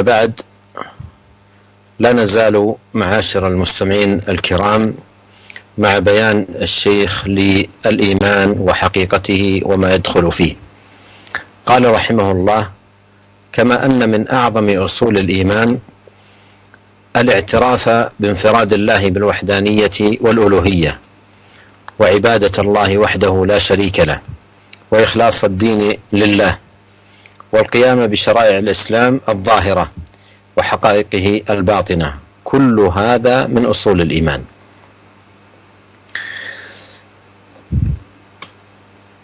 بعد، لا نزال معاشر المستمعين الكرام مع بيان الشيخ للإيمان وحقيقته وما يدخل فيه. قال رحمه الله: كما أن من أعظم أصول الإيمان الاعتراف بانفراد الله بالوحدانية والألوهية وعبادة الله وحده لا شريك له وإخلاص الدين لله والقيام بشرائع الإسلام الظاهرة وحقائقه الباطنة، كل هذا من أصول الإيمان.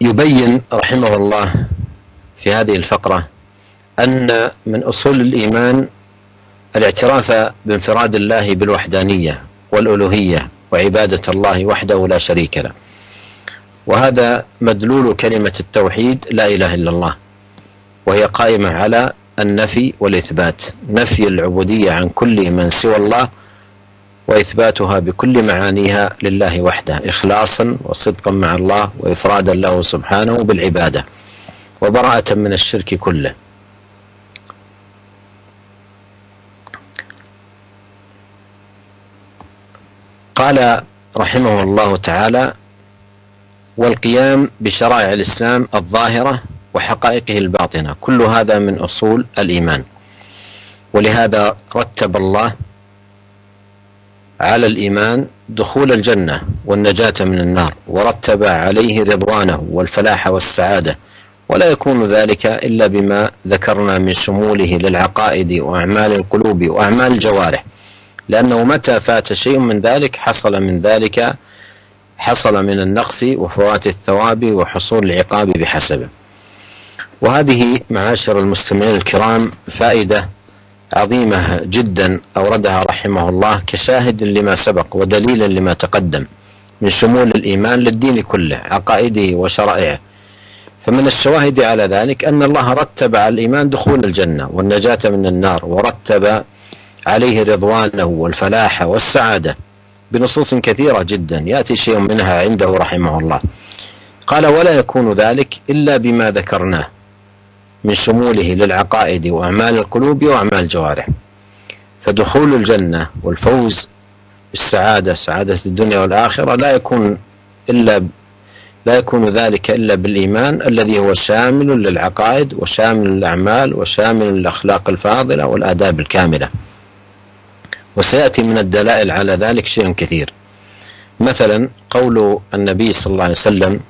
يبين رحمه الله في هذه الفقرة أن من أصول الإيمان الاعتراف بانفراد الله بالوحدانية والألوهية وعبادة الله وحده لا شريك له، وهذا مدلول كلمة التوحيد لا إله إلا الله، وهي قائمة على النفي والإثبات، نفي العبودية عن كل من سوى الله وإثباتها بكل معانيها لله وحده، إخلاصا وصدقا مع الله وإفرادا له سبحانه بالعبادة وبراءة من الشرك كله. قال رحمه الله تعالى: والقيام بشرائع الإسلام الظاهرة وحقائقه الباطنة، كل هذا من أصول الإيمان. ولهذا رتب الله على الإيمان دخول الجنة والنجاة من النار، ورتب عليه رضوانه والفلاح والسعادة، ولا يكون ذلك إلا بما ذكرنا من شموله للعقائد وأعمال القلوب وأعمال الجوارح، لأنه متى فات شيء من ذلك حصل من النقص وفوات الثواب وحصول العقاب بحسبه. وهذه معاشر المستمعين الكرام فائدة عظيمة جدا أوردها رحمه الله كشاهد لما سبق ودليل لما تقدم من شمول الإيمان للدين كله، عقائده وشرائعه. فمن الشواهد على ذلك أن الله رتب على الإيمان دخول الجنة والنجاة من النار، ورتب عليه رضوانه والفلاح والسعادة بنصوص كثيرة جدا يأتي شيء منها عنده رحمه الله. قال: ولا يكون ذلك إلا بما ذكرناه من شموله للعقائد وأعمال القلوب وأعمال الجوارح. فدخول الجنة والفوز بالسعادة، سعادة الدنيا والآخرة، لا يكون ذلك إلا بالإيمان الذي هو شامل للعقائد وشامل للأعمال وشامل للأخلاق الفاضلة والآداب الكاملة. وسيأتي من الدلائل على ذلك شيء كثير. مثلا قول النبي صلى الله عليه وسلم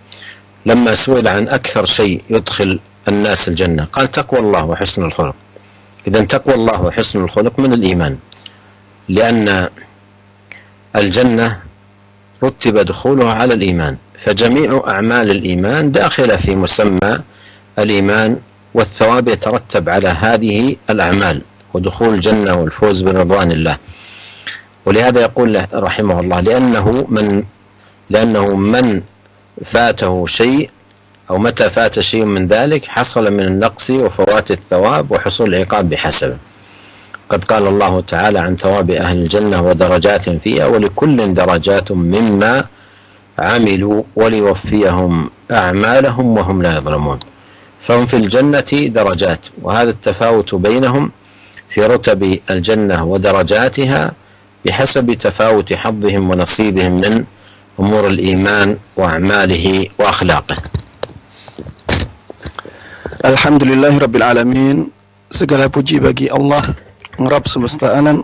لما سئل عن أكثر شيء يدخل الناس الجنة، قال: تقوى الله وحسن الخلق. إذن تقوى الله وحسن الخلق من الإيمان، لأن الجنة رتب دخولها على الإيمان، فجميع أعمال الإيمان داخلة في مسمى الإيمان، والثواب يترتب على هذه الأعمال ودخول الجنة والفوز برضوان الله. ولهذا يقول رحمه الله: لأنه من فاته شيء أو متى فات شيء من ذلك حصل من النقص وفوات الثواب وحصول العقاب بحسبه. قد قال الله تعالى عن ثواب أهل الجنة ودرجات فيها ولكل درجات مما عملوا وليوفيهم أعمالهم وهم لا يظلمون. فهم في الجنة درجات، وهذا التفاوت بينهم في رتب الجنة ودرجاتها بحسب تفاوت حظهم ونصيبهم من أمور الإيمان وأعماله وأخلاقه. Alhamdulillahi Rabbil Alamin. Segala puji bagi Allah, Rabb semesta alam.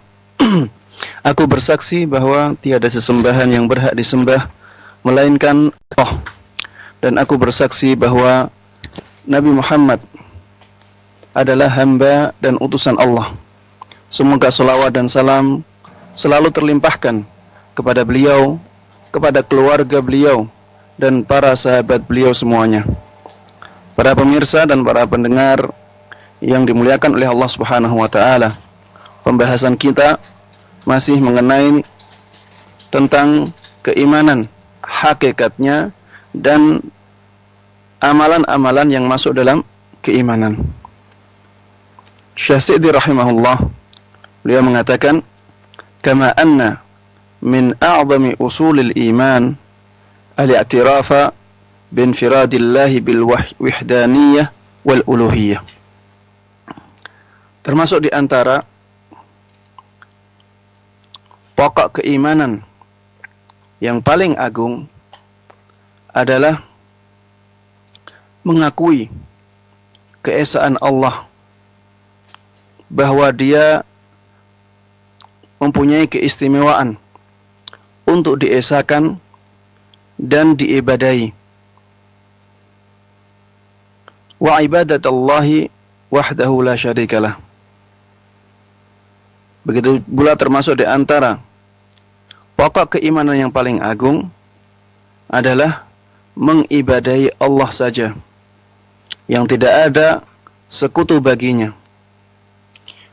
Aku bersaksi bahwa tiada sesembahan yang berhak disembah melainkan Allah. Dan aku bersaksi bahwa Nabi Muhammad adalah hamba dan utusan Allah. Semoga salawat dan salam selalu terlimpahkan kepada beliau, kepada keluarga beliau, dan para sahabat beliau semuanya. Para pemirsa dan para pendengar yang dimuliakan oleh Allah Subhanahu wa Ta'ala, pembahasan kita masih mengenai tentang keimanan, hakikatnya, dan amalan-amalan yang masuk dalam keimanan. Syekh Sa'di rahimahullah, beliau mengatakan, kama anna min a'zami usulil iman al-i'tirafa binfiradillahi bil wahdaniyah wal uluhiyah. Termasuk di antara pokok keimanan yang paling agung adalah mengakui keesaan Allah, bahwa Dia mempunyai keistimewaan untuk diesakan dan diibadahi. Wa ibadatullahi wahdahu la syarikalah. Begitu pula termasuk di antara pokok keimanan yang paling agung adalah mengibadahi Allah saja, yang tidak ada sekutu baginya.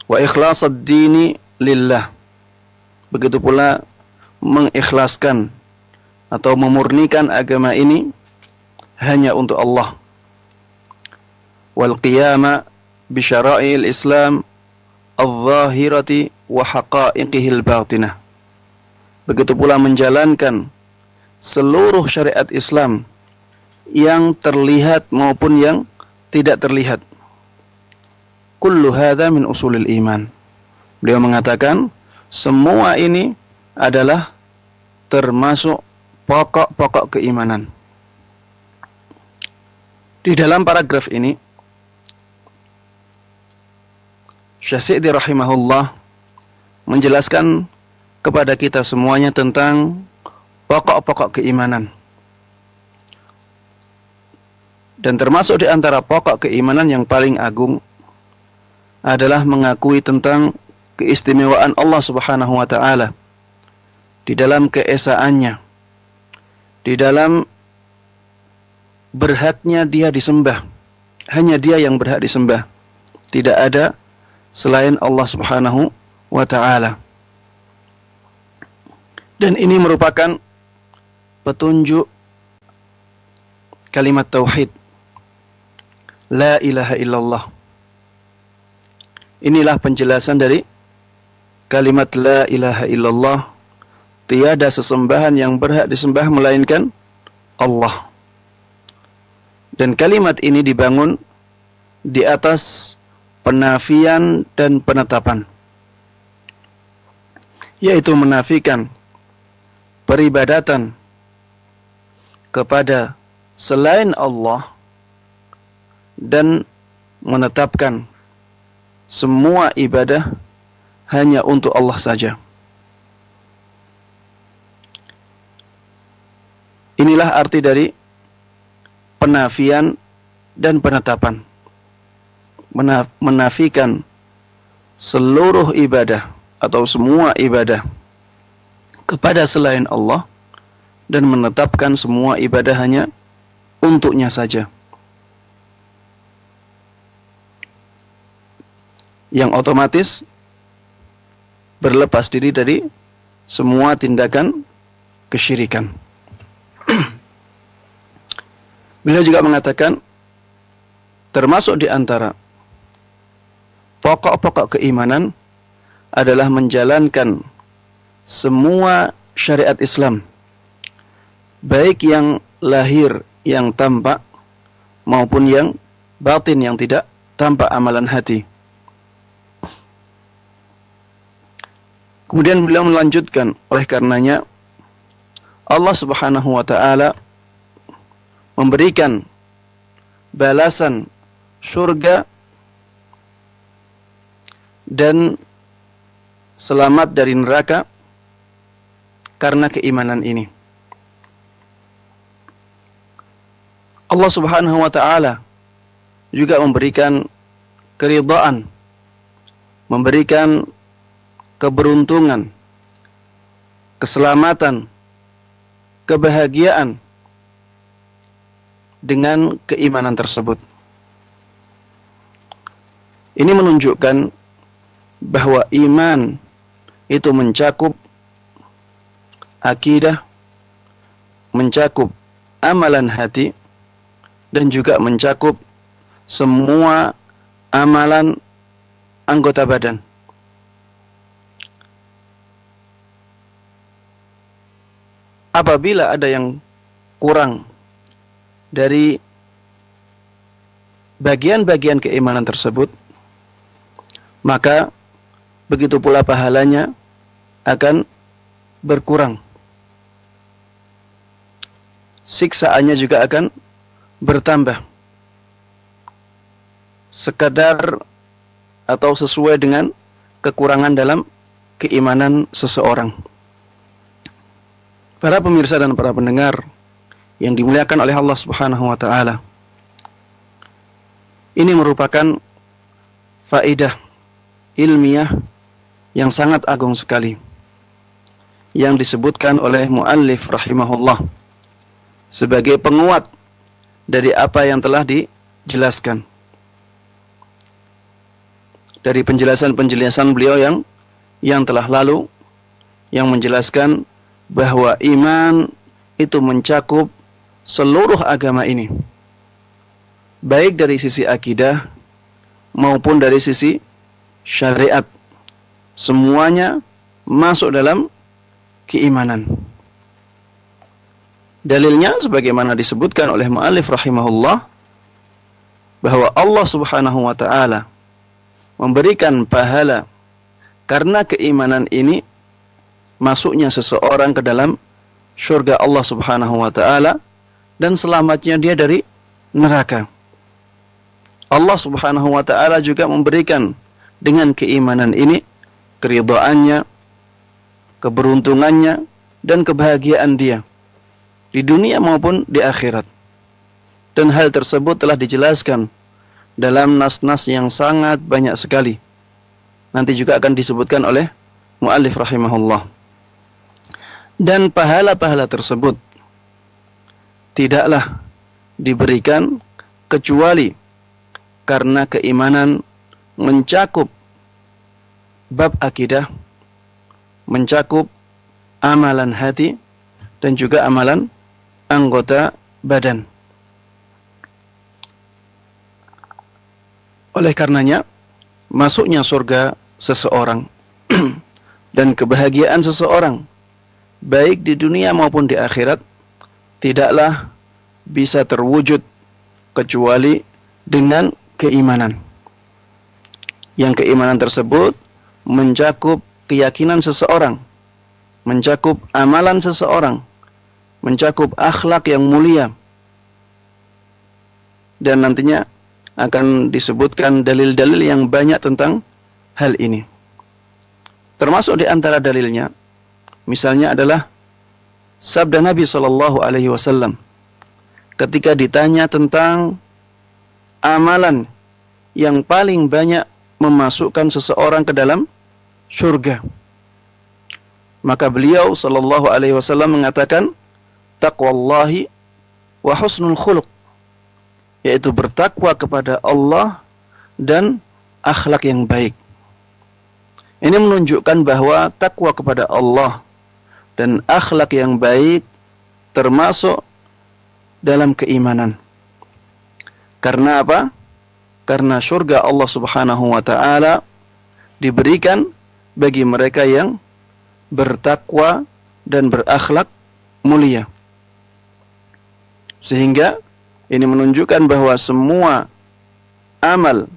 Wa ikhlasad dini lillah. Begitu pula mengikhlaskan atau memurnikan agama ini hanya untuk Allah. Wal qiyama bi syara'il Islam al-zahirati wa haqa'iqihi al-batinah. Begitu pula menjalankan seluruh syariat Islam yang terlihat maupun yang tidak terlihat. Kullu hadza min usulil iman. Beliau mengatakan semua ini adalah termasuk pokok-pokok keimanan. Di dalam paragraf ini Syekh Sa'di rahimahullah menjelaskan kepada kita semuanya tentang pokok-pokok keimanan. Dan termasuk di antara pokok keimanan yang paling agung adalah mengakui tentang keistimewaan Allah Subhanahu wa taala di dalam keesaannya, di dalam berhaknya Dia disembah. Hanya Dia yang berhak disembah. Tidak ada selain Allah Subhanahu wa taala. Dan ini merupakan petunjuk kalimat tauhid, la ilaha illallah. Inilah penjelasan dari kalimat la ilaha illallah. Tiada sesembahan yang berhak disembah melainkan Allah. Dan kalimat ini dibangun di atas penafian dan penetapan, yaitu menafikan peribadatan kepada selain Allah dan menetapkan semua ibadah hanya untuk Allah saja. Inilah arti dari penafian dan penetapan. Menafikan seluruh ibadah atau semua ibadah kepada selain Allah dan menetapkan semua ibadah hanya untuknya saja, yang otomatis berlepas diri dari semua tindakan kesyirikan. Beliau juga mengatakan termasuk di antara pokok-pokok keimanan adalah menjalankan semua syariat Islam, baik yang lahir, yang tampak, maupun yang batin, yang tidak tampak amalan hati. Kemudian beliau melanjutkan, oleh karenanya Allah Subhanahu wa taala memberikan balasan surga dan selamat dari neraka karena keimanan ini. Allah Subhanahu wa taala juga memberikan keridhaan, memberikan keberuntungan, keselamatan, kebahagiaan dengan keimanan tersebut. Ini menunjukkan bahwa iman itu mencakup akidah, mencakup amalan hati, dan juga mencakup semua amalan anggota badan. Apabila ada yang kurang dari bagian-bagian keimanan tersebut, maka begitu pula pahalanya akan berkurang. Siksaannya juga akan bertambah. Sekadar atau sesuai dengan kekurangan dalam keimanan seseorang. Para pemirsa dan para pendengar yang dimuliakan oleh Allah Subhanahu wa taala. Ini merupakan faedah ilmiah yang sangat agung sekali yang disebutkan oleh muallif rahimahullah sebagai penguat dari apa yang telah dijelaskan. Dari penjelasan-penjelasan beliau yang telah lalu, yang menjelaskan bahwa iman itu mencakup seluruh agama ini, baik dari sisi akidah maupun dari sisi syariat. Semuanya masuk dalam keimanan. Dalilnya sebagaimana disebutkan oleh muallif rahimahullah bahwa Allah Subhanahu wa taala memberikan pahala karena keimanan ini masuknya seseorang ke dalam surga Allah Subhanahu wa taala dan selamatnya dia dari neraka. Allah Subhanahu wa taala juga memberikan dengan keimanan ini keridhaannya, keberuntungannya dan kebahagiaan dia di dunia maupun di akhirat. Dan hal tersebut telah dijelaskan dalam nas-nas yang sangat banyak sekali. Nanti juga akan disebutkan oleh muallif rahimahullah. Dan pahala-pahala tersebut tidaklah diberikan kecuali karena keimanan mencakup bab akidah, mencakup amalan hati dan juga amalan anggota badan. Oleh karenanya, masuknya surga seseorang dan kebahagiaan seseorang, baik di dunia maupun di akhirat, tidaklah bisa terwujud kecuali dengan keimanan. Yang keimanan tersebut mencakup keyakinan seseorang, mencakup amalan seseorang, mencakup akhlak yang mulia. Dan nantinya akan disebutkan dalil-dalil yang banyak tentang hal ini. Termasuk di antara dalilnya, misalnya adalah sabda Nabi SAW ketika ditanya tentang amalan yang paling banyak memasukkan seseorang ke dalam surga. Maka beliau SAW mengatakan, taqwallahi wa husnul khuluq, yaitu bertakwa kepada Allah dan akhlak yang baik. Ini menunjukkan bahwa takwa kepada Allah dan akhlak yang baik termasuk dalam keimanan. Karena apa? Karena surga Allah Subhanahu wa taala diberikan bagi mereka yang bertakwa dan berakhlak mulia. Sehingga ini menunjukkan bahwa semua amal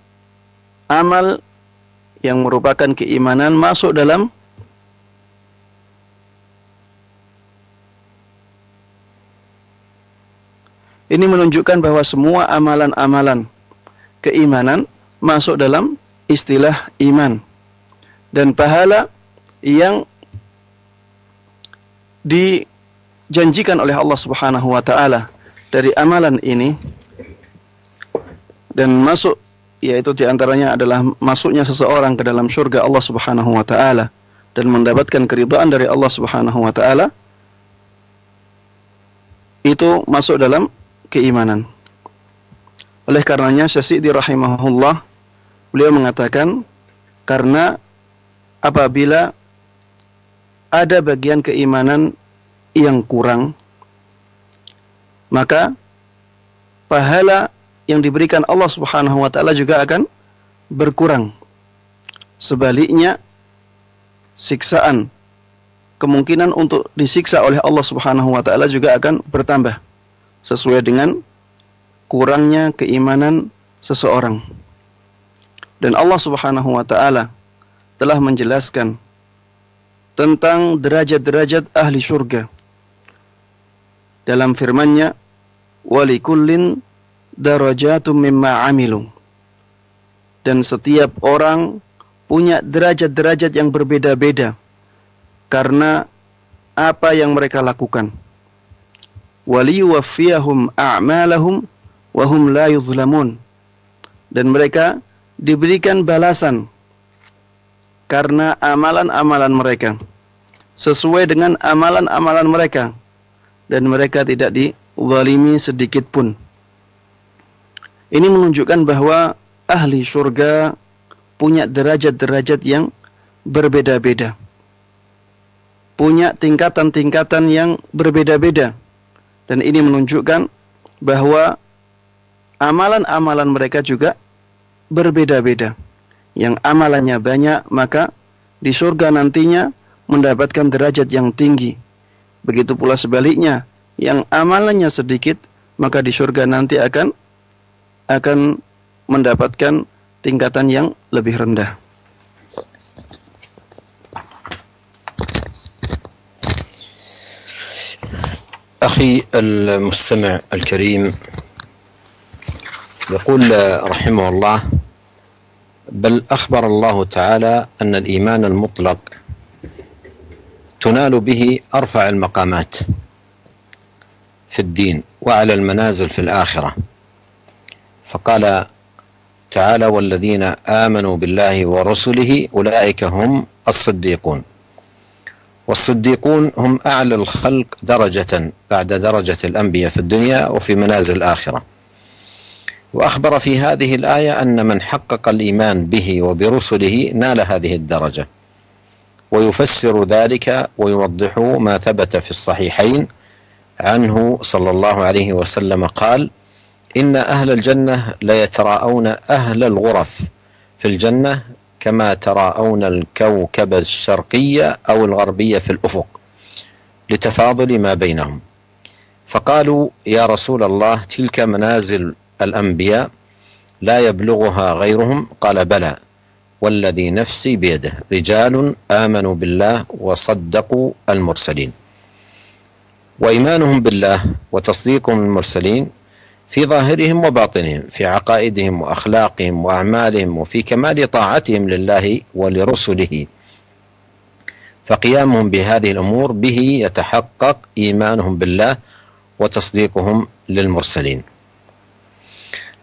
yang merupakan keimanan masuk dalam ini menunjukkan bahwa semua amalan-amalan keimanan masuk dalam istilah iman. Dan pahala yang dijanjikan oleh Allah Subhanahu wa taala dari amalan ini dan masuk, yaitu diantaranya adalah masuknya seseorang ke dalam surga Allah Subhanahu wa taala dan mendapatkan keridhaan dari Allah Subhanahu wa taala, itu masuk dalam keimanan. Oleh karenanya Syekh Sa'di rahimahullah, beliau mengatakan, karena apabila ada bagian keimanan yang kurang, maka pahala yang diberikan Allah Subhanahu wa taala juga akan berkurang. Sebaliknya, siksaan, kemungkinan untuk disiksa oleh Allah Subhanahu wa taala juga akan bertambah sesuai dengan kurangnya keimanan seseorang. Dan Allah Subhanahu wa taala telah menjelaskan tentang derajat-derajat ahli surga dalam firman-Nya, walikullin darajatum mimma amilu. Dan setiap orang punya derajat-derajat yang berbeda-beda karena apa yang mereka lakukan. Waliyuwaffiyahum a'malahum wa hum la yuzlamun. Dan mereka diberikan balasan karena amalan-amalan mereka, sesuai dengan amalan-amalan mereka, dan mereka tidak dizalimi sedikit pun. Ini menunjukkan bahwa ahli surga punya derajat-derajat yang berbeda-beda, punya tingkatan-tingkatan yang berbeda-beda. Dan ini menunjukkan bahwa amalan-amalan mereka juga berbeda-beda. Yang amalannya banyak, maka di surga nantinya mendapatkan derajat yang tinggi. Begitu pula sebaliknya, yang amalannya sedikit, maka di surga nanti akan mendapatkan tingkatan yang lebih rendah. أخي المستمع الكريم، يقول رحمه الله: بل أخبر الله تعالى أن الإيمان المطلق تنال به أرفع المقامات في الدين وأعلى المنازل في الآخرة، فقال تعالى: والذين آمنوا بالله ورسله أولئك هم الصديقون. والصديقون هم أعلى الخلق درجة بعد درجة الأنبياء في الدنيا وفي منازل الآخرة. وأخبر في هذه الآية أن من حقق الإيمان به وبرسله نال هذه الدرجة، ويفسر ذلك ويوضح ما ثبت في الصحيحين عنه صلى الله عليه وسلم قال: إن أهل الجنة ليتراءون أهل الغرف في الجنة كما تراءون الكوكب الشرقية أو الغربية في الأفق لتفاضل ما بينهم. فقالوا: يا رسول الله، تلك منازل الأنبياء لا يبلغها غيرهم؟ قال: بلى، والذي نفسي بيده، رجال آمنوا بالله وصدقوا المرسلين. وإيمانهم بالله وتصديقهم المرسلين في ظاهرهم وباطنهم، في عقائدهم وأخلاقهم وأعمالهم، وفي كمال طاعتهم لله ولرسله. فقيامهم بهذه الأمور به يتحقق إيمانهم بالله وتصديقهم للمرسلين.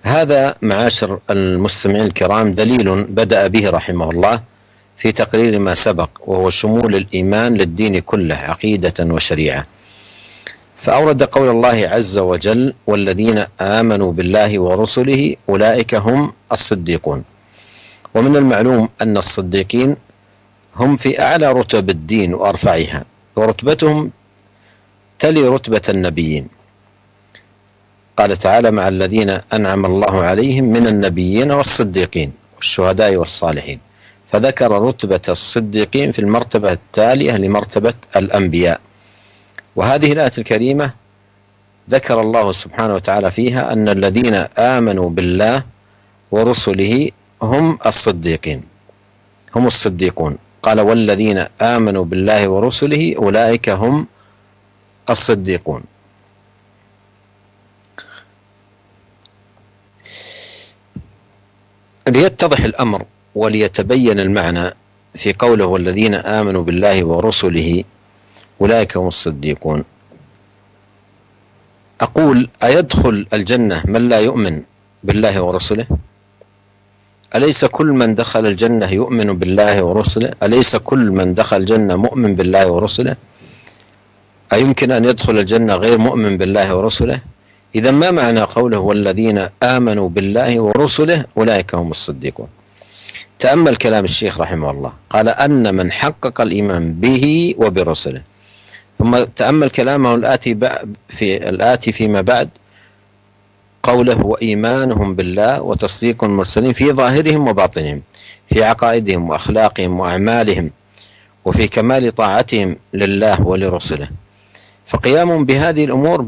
هذا معاشر المستمعين الكرام دليل بدأ به رحمه الله في تقرير ما سبق، وهو شمول الإيمان للدين كله عقيدة وشريعة. فأورد قول الله عز وجل: والذين آمنوا بالله ورسله أولئك هم الصديقون. ومن المعلوم أن الصديقين هم في أعلى رتب الدين وأرفعها، ورتبتهم تلي رتبة النبيين. قال تعالى: مع الذين أنعم الله عليهم من النبيين والصديقين والشهداء والصالحين. فذكر رتبة الصديقين في المرتبة التالية لمرتبة الأنبياء. وهذه الآية الكريمة ذكر الله سبحانه وتعالى فيها أن الذين آمنوا بالله ورسله هم الصديقين، هم الصديقون. قال: والذين آمنوا بالله ورسله أولئك هم الصديقون. ليتضح الأمر وليتبين المعنى في قوله: والذين آمنوا بالله ورسله أولئك هم الصديقون، أقول: أيدخل الجنة من لا يؤمن بالله ورسله؟ أليس كل من دخل الجنة يؤمن بالله ورسله؟ أليس كل من دخل الجنة مؤمن بالله ورسله؟ أيمكن أن يدخل الجنة غير مؤمن بالله ورسله؟ إذا ما معنى قوله: والذين آمنوا بالله ورسله أولئك هم الصديقون؟ تأمل كلام الشيخ رحمه الله، قال: أن من حقق الإيمان به وبرسله. ثم تأمل كلامه الآتي فيما بعد، قوله: وإيمانهم بالله وتصديق المرسلين في ظاهرهم وباطنهم، في عقائدهم وأخلاقهم وأعمالهم، وفي كمال طاعتهم لله ولرسله. فقيامهم بهذه الأمور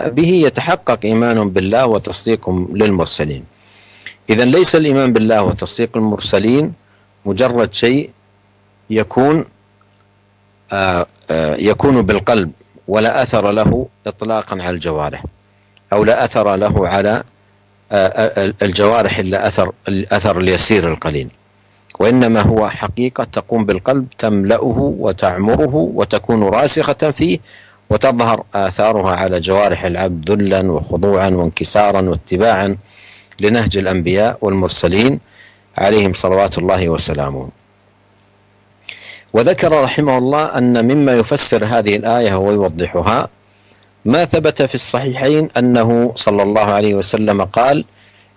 به يتحقق إيمانهم بالله وتصديقهم للمرسلين. إذن ليس الإيمان بالله وتصديق المرسلين مجرد شيء يكون بالقلب ولا أثر له إطلاقا على الجوارح، أو لا أثر له على الجوارح إلا الأثر اليسير القليل، وإنما هو حقيقة تقوم بالقلب تملأه وتعمره وتكون راسخة فيه، وتظهر آثارها على جوارح العبد ذلا وخضوعا وانكسارا واتباعا لنهج الأنبياء والمرسلين عليهم صلوات الله وسلامه. وذكر رحمه الله أن مما يفسر هذه الآية ويوضحها ما ثبت في الصحيحين أنه صلى الله عليه وسلم قال: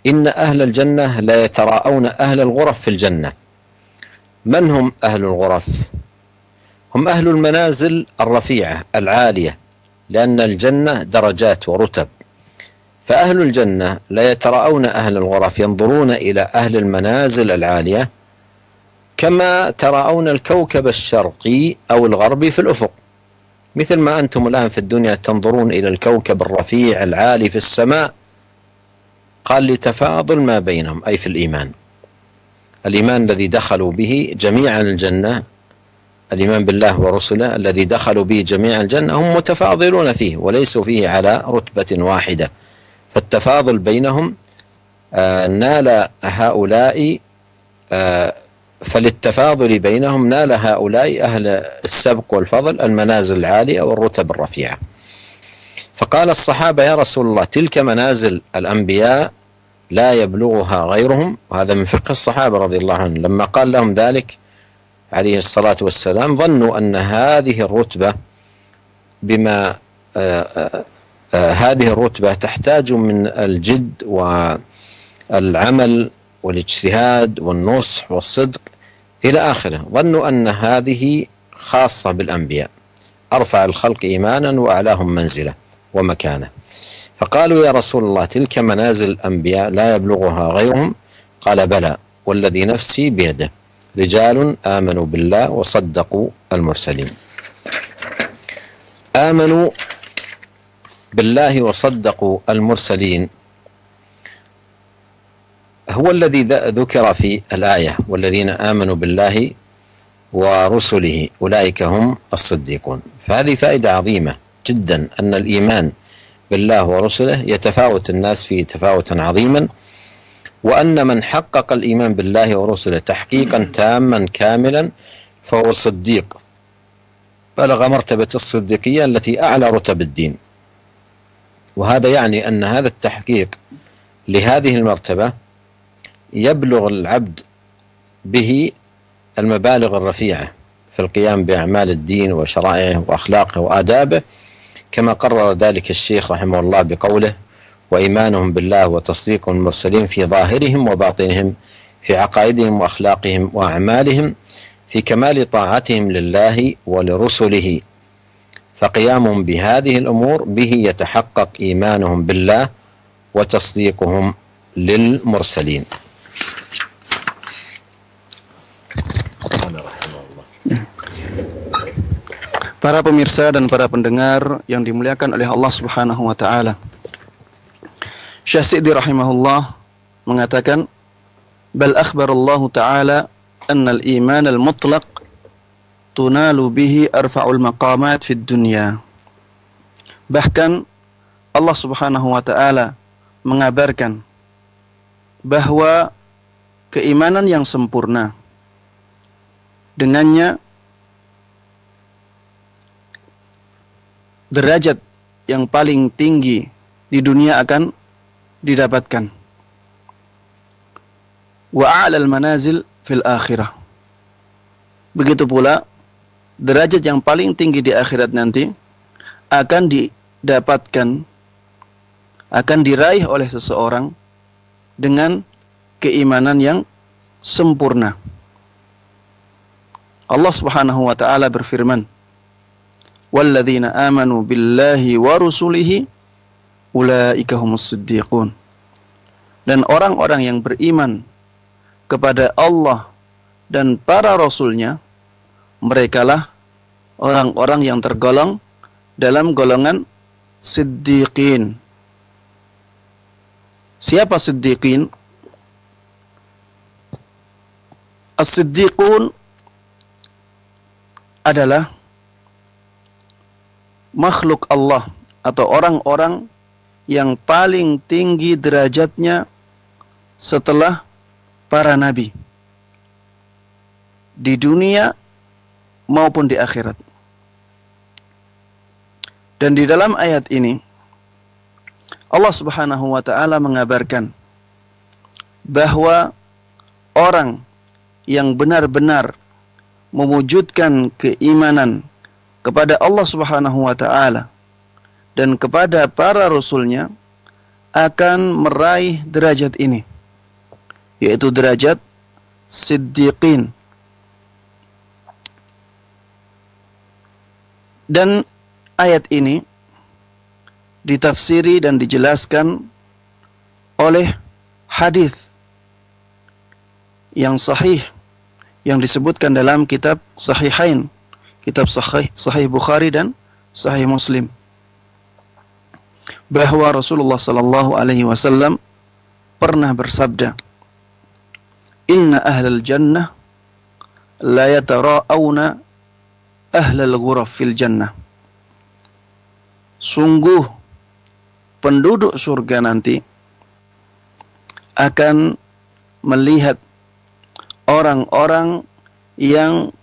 إن أهل الجنة لا يتراءون أهل الغرف في الجنة. من هم أهل الغرف؟ هم أهل المنازل الرفيعة العالية، لأن الجنة درجات ورتب، فأهل الجنة لا يتراءون أهل الغرف، ينظرون إلى أهل المنازل العالية كما تراءون الكوكب الشرقي أو الغربي في الأفق، مثل ما أنتم الآن في الدنيا تنظرون إلى الكوكب الرفيع العالي في السماء. قال: لتفاضل ما بينهم، أي في الإيمان. الإيمان الذي دخلوا به جميعا الجنة، الإيمان بالله ورسله الذي دخلوا به جميعا الجنة، هم متفاضلون فيه وليسوا فيه على رتبة واحدة، فالتفاضل بينهم نال هؤلاء، فللتفاضل بينهم نال هؤلاء أهل السبق والفضل المنازل العالية والرتب الرفيعة. فقال الصحابة: يا رسول الله، تلك منازل الأنبياء لا يبلغها غيرهم. وهذا من فقه الصحابة رضي الله عنهم، لما قال لهم ذلك عليه الصلاة والسلام ظنوا أن هذه الرتبة هذه الرتبة تحتاج من الجد والعمل والاجتهاد والنصح والصدق إلى آخره، ظنوا أن هذه خاصة بالأنبياء، أرفع الخلق إيمانا وأعلاهم منزلة ومكانة. فقالوا: يا رسول الله، تلك منازل الأنبياء لا يبلغها غيرهم. قال: بلى، والذي نفسي بيده، رجال آمنوا بالله وصدقوا المرسلين. آمنوا بالله وصدقوا المرسلين هو الذي ذكر في الآية: والذين آمنوا بالله ورسله أولئك هم الصديقون. فهذه فائدة عظيمة جدا، أن الإيمان بالله ورسله يتفاوت الناس فيه تفاوتا عظيما، وأن من حقق الإيمان بالله ورسله تحقيقا تاما كاملا فهو صديق، بلغ مرتبة الصديقية التي أعلى رتب الدين. وهذا يعني أن هذا التحقيق لهذه المرتبة يبلغ العبد به المبالغ الرفيعة في القيام بأعمال الدين وشرائعه وأخلاقه وآدابه، كما قرر ذلك الشيخ رحمه الله بقوله: وإيمانهم بالله وتصديق المرسلين في ظاهرهم وباطنهم، في عقائدهم وأخلاقهم وأعمالهم، في كمال طاعتهم لله ولرسله، فقيامهم بهذه الأمور به يتحقق إيمانهم بالله وتصديقهم للمرسلين. Para pemirsa dan para pendengar yang dimuliakan oleh Allah Subhanahu wa taala. Syekh Sa'di rahimahullah mengatakan, bal akhbarallahu taala anna al-iman al-mutlaq tunalu bihi arfa'ul maqamat fid dunya. Bahkan Allah Subhanahu wa taala mengabarkan bahwa keimanan yang sempurna dengannya derajat yang paling tinggi di dunia akan didapatkan. Wa a'lal manazil fil akhirah. Begitu pula derajat yang paling tinggi di akhirat nanti akan didapatkan, akan diraih oleh seseorang dengan keimanan yang sempurna. Allah Subhanahu wa taala berfirman, walladzina amanu billahi wa rusulihi ulaika humus siddiqun. Dan orang-orang yang beriman kepada Allah dan para rasulnya, merekalah orang-orang yang tergolong dalam golongan siddiqin. Siapa siddiqin? As-Siddiqun adalah makhluk Allah atau orang-orang yang paling tinggi derajatnya setelah para nabi di dunia maupun di akhirat. Dan di dalam ayat ini Allah Subhanahu wa taala mengabarkan bahwa orang yang benar-benar mewujudkan keimanan kepada Allah Subhanahu wa taala dan kepada para rasulnya akan meraih derajat ini, yaitu derajat siddiqin. Dan ayat ini ditafsiri dan dijelaskan oleh hadis yang sahih yang disebutkan dalam kitab Sahihain, kitab Sahih Bukhari dan Sahih Muslim, bahwa Rasulullah sallallahu alaihi wasallam pernah bersabda, "Inna ahlal jannah la yatara'awna ahlal ghuraf fil jannah." Sungguh penduduk surga nanti akan melihat orang-orang yang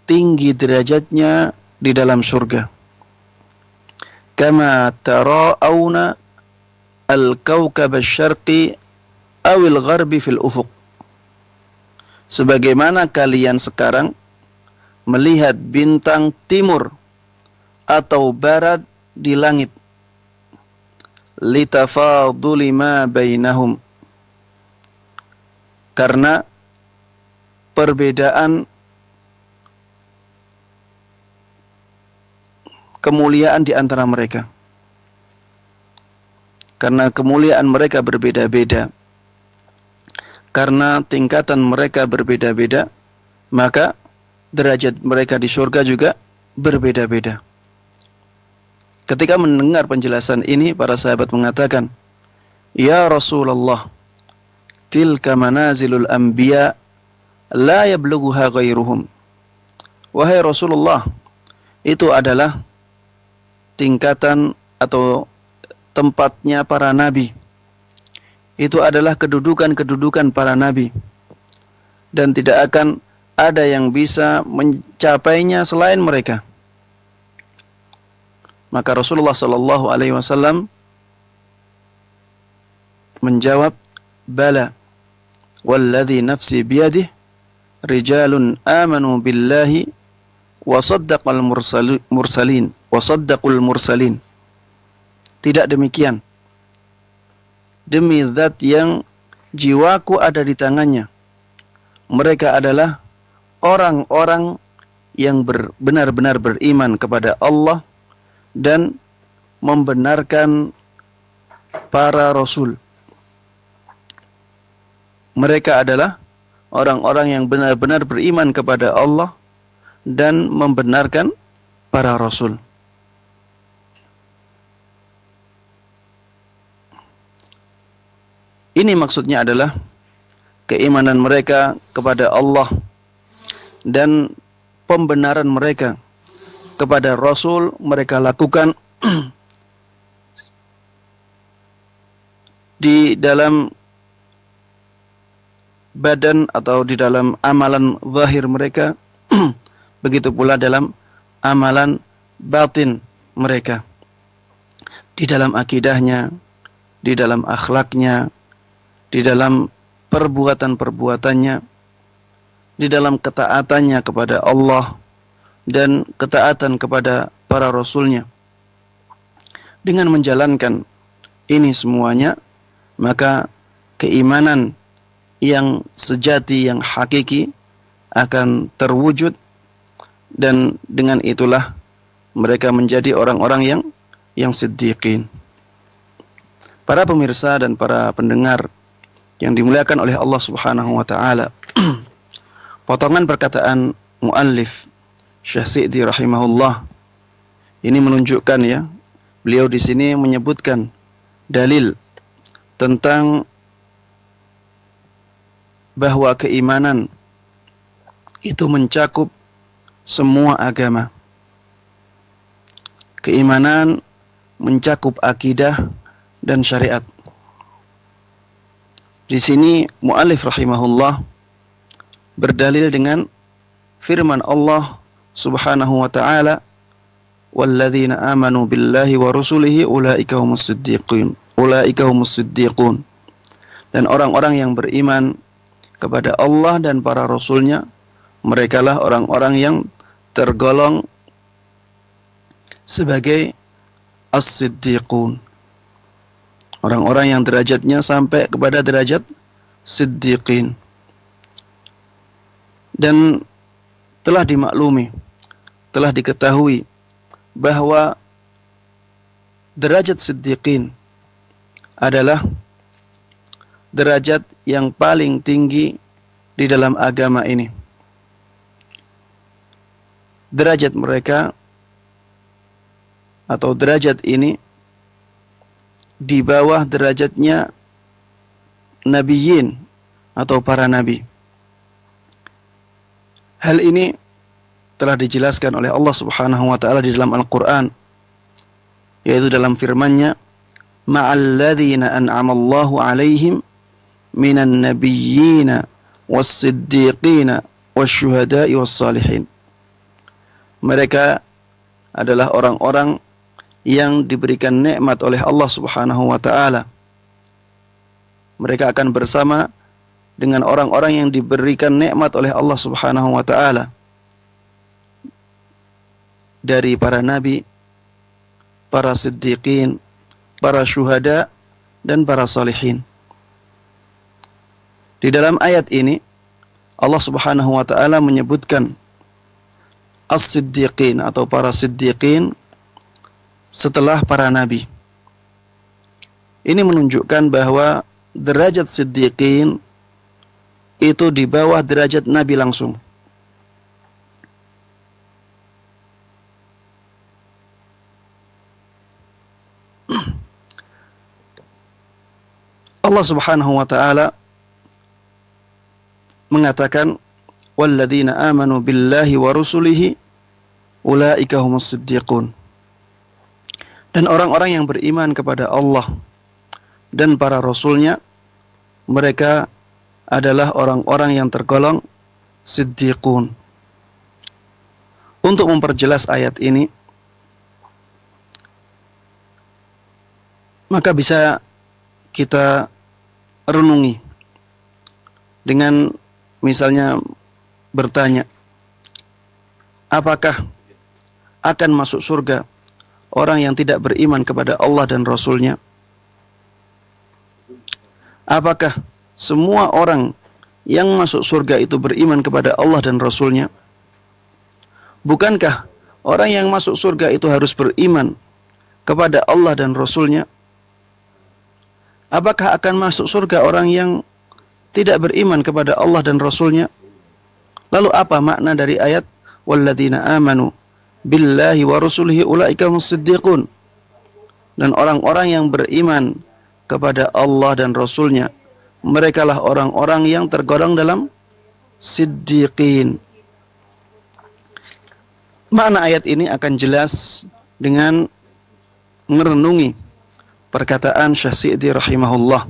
tinggi derajatnya di dalam surga. Kama tara'awna al-kawkab asy-syarqi awil gharbi fil ufuq. Sebagaimana kalian sekarang melihat bintang timur atau barat di langit. Litafaduli ma bainahum. Karena perbedaan kemuliaan di antara mereka. Karena kemuliaan mereka berbeda-beda. Karena tingkatan mereka berbeda-beda, maka derajat mereka di surga juga berbeda-beda. Ketika mendengar penjelasan ini, para sahabat mengatakan, "Ya Rasulullah, tilka manazilul anbiya la yablughuha ghairuhum." Wahai Rasulullah, itu adalah tingkatan atau tempatnya para nabi. Itu adalah kedudukan-kedudukan para nabi. Dan tidak akan ada yang bisa mencapainya selain mereka. Maka Rasulullah sallallahu alaihi wasallam menjawab, "Bala, walladhi nafsi biyadihi, rijalun amanu billahi wa saddaqal mursalin." Tidak demikian. Demi zat yang jiwaku ada di tangannya, mereka adalah orang-orang yang benar-benar beriman kepada Allah dan membenarkan para rasul. Mereka adalah orang-orang yang benar-benar beriman kepada Allah dan membenarkan para rasul. Ini maksudnya adalah keimanan mereka kepada Allah dan pembenaran mereka kepada Rasul mereka lakukan di dalam badan atau di dalam amalan zahir mereka, begitu pula dalam amalan batin mereka, di dalam akidahnya, di dalam akhlaknya, di dalam perbuatan-perbuatannya, di dalam ketaatannya kepada Allah dan ketaatan kepada para rasulnya. Dengan menjalankan ini semuanya, maka keimanan yang sejati, yang hakiki akan terwujud, dan dengan itulah mereka menjadi orang-orang yang siddiqin. Para pemirsa dan para pendengar yang dimuliakan oleh Allah Subhanahu wa taala, potongan perkataan muallif Syekh Sa'di rahimahullah ini menunjukkan, ya, beliau di sini menyebutkan dalil tentang bahwa keimanan itu mencakup semua agama. Keimanan mencakup akidah dan syariat. Di sini mu'allif rahimahullah berdalil dengan firman Allah Subhanahu wa ta'ala, walladzina amanu billahi wa rusulihi ulaika humus siddiqun. Dan orang-orang yang beriman kepada Allah dan para rasulnya, merekalah orang-orang yang tergolong sebagai as-siddiqun. Orang-orang yang derajatnya sampai kepada derajat siddiqin. Dan telah dimaklumi, telah diketahui bahwa derajat siddiqin adalah derajat yang paling tinggi di dalam agama ini. Derajat mereka atau derajat ini di bawah derajatnya nabiyin atau para nabi. Hal ini telah dijelaskan oleh Allah Subhanahu wa ta'ala di dalam Al-Quran, yaitu dalam firman-Nya, ma'alladzina an'amallahu 'alaihim minan nabiyyina was-siddiqina wasyuhada'i was-salihin. Mereka adalah orang-orang yang diberikan nikmat oleh Allah Subhanahu wa ta'ala. Mereka akan bersama dengan orang-orang yang diberikan nikmat oleh Allah Subhanahu wa ta'ala dari para nabi, para siddiqin, para syuhada, dan para salihin. Di dalam ayat ini Allah Subhanahu wa ta'ala menyebutkan as-siddiqin atau para siddiqin setelah para nabi. Ini menunjukkan bahwa derajat siddiqin itu di bawah derajat nabi langsung. Allah Subhanahu wa ta'ala mengatakan, walladzina amanu billahi wa rusulihi ulaika humus siddiqun. Dan orang-orang yang beriman kepada Allah dan para rasulnya, mereka adalah orang-orang yang tergolong siddiqun. Untuk memperjelas ayat ini, maka bisa kita renungi dengan misalnya bertanya, apakah akan masuk surga orang yang tidak beriman kepada Allah dan Rasul-Nya? Apakah semua orang yang masuk surga itu beriman kepada Allah dan Rasul-Nya? Bukankah orang yang masuk surga itu harus beriman kepada Allah dan Rasul-Nya? Apakah akan masuk surga orang yang tidak beriman kepada Allah dan Rasul-Nya? Lalu apa makna dari ayat walladzina amanu billahi wa rusulihi ulaika humus siddiqun? Dan orang-orang yang beriman kepada Allah dan Rasul-Nya, merekalah orang-orang yang tergolong dalam siddiqin. Makna ayat ini akan jelas dengan merenungi perkataan Syekh Sa'di rahimahullah.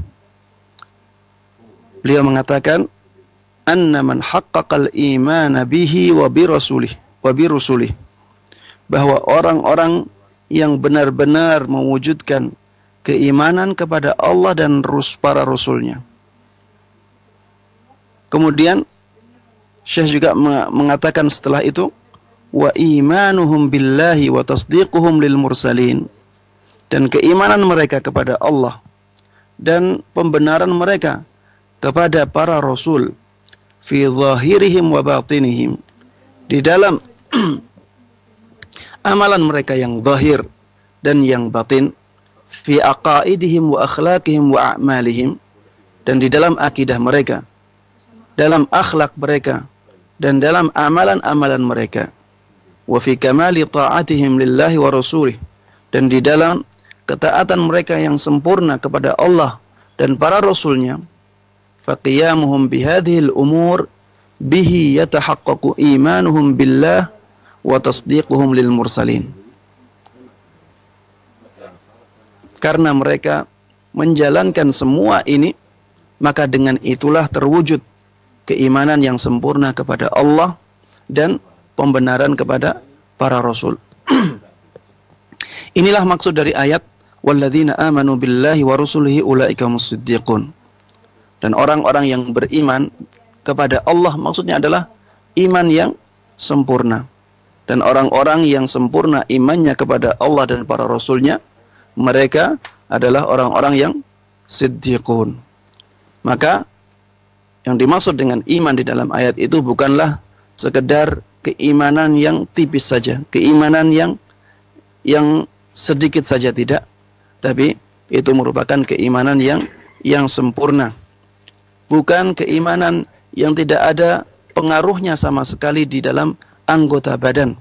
Beliau mengatakan, anna man haqqaqal imana bihi wa bi rusulih, bahwa orang-orang yang benar-benar mewujudkan keimanan kepada Allah dan para rasulnya. Kemudian Syekh juga mengatakan setelah itu, wa imanuhum billahi wa tasdiquhum lil mursalin, dan keimanan mereka kepada Allah dan pembenaran mereka kepada para rasul, fi zahirihim wa batinihim, di dalam amalan mereka yang zahir dan yang batin, fi aqaidihim wa akhlaqihim wa a'malihim, dan di dalam akidah mereka, dalam akhlak mereka, dan dalam amalan-amalan mereka, wa fi kamali ta'atihim lillahi wa rasulih, dan di dalam ketaatan mereka yang sempurna kepada Allah dan para rasulnya, faqiyamuhum bihadhil umur bihi yatahaqqaqu imanuhum billah wa tasdiquhum lil mursalin. Karena mereka menjalankan semua ini, maka dengan itulah terwujud keimanan yang sempurna kepada Allah dan pembenaran kepada para rasul. Inilah maksud dari ayat walladzina amanu billahi wa rusulihi ulaika musiddiqun. Dan orang-orang yang beriman kepada Allah maksudnya adalah iman yang sempurna. Dan orang-orang yang sempurna imannya kepada Allah dan para rasulnya, mereka adalah orang-orang yang siddiqun. Maka yang dimaksud dengan iman di dalam ayat itu bukanlah sekedar keimanan yang tipis saja, keimanan yang sedikit saja, tidak, tapi itu merupakan keimanan yang sempurna. Bukan keimanan yang tidak ada pengaruhnya sama sekali di dalam anggota badan.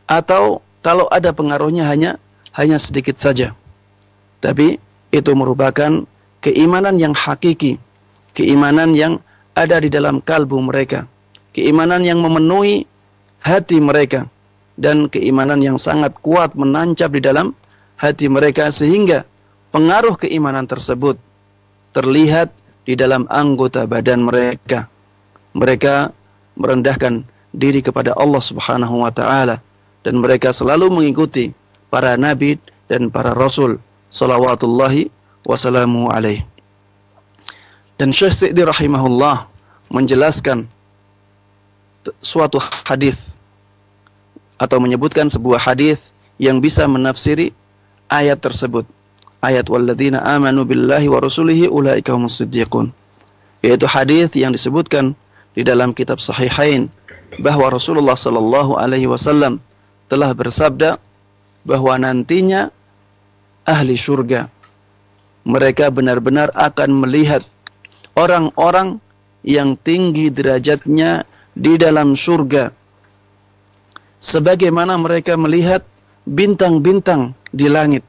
Atau kalau ada pengaruhnya hanya sedikit saja. Tapi itu merupakan keimanan yang hakiki, keimanan yang ada di dalam kalbu mereka, keimanan yang memenuhi hati mereka, dan keimanan yang sangat kuat menancap di dalam hati mereka sehingga pengaruh keimanan tersebut terlihat di dalam anggota badan mereka. Mereka merendahkan diri kepada Allah Subhanahu wa taala dan mereka selalu mengikuti para nabi dan para rasul salawatullahi wassalamu alaih. Dan Syekh Sa'di rahimahullah menjelaskan suatu hadis atau menyebutkan sebuah hadis yang bisa menafsiri ayat tersebut. Ayat walladzina amanu billahi wa rasulihi ulaika humus siddiqun. Yaitu hadis yang disebutkan di dalam kitab Sahihain bahwa Rasulullah sallallahu alaihi wasallam telah bersabda bahwa nantinya ahli surga mereka benar-benar akan melihat orang-orang yang tinggi derajatnya di dalam surga sebagaimana mereka melihat bintang-bintang di langit,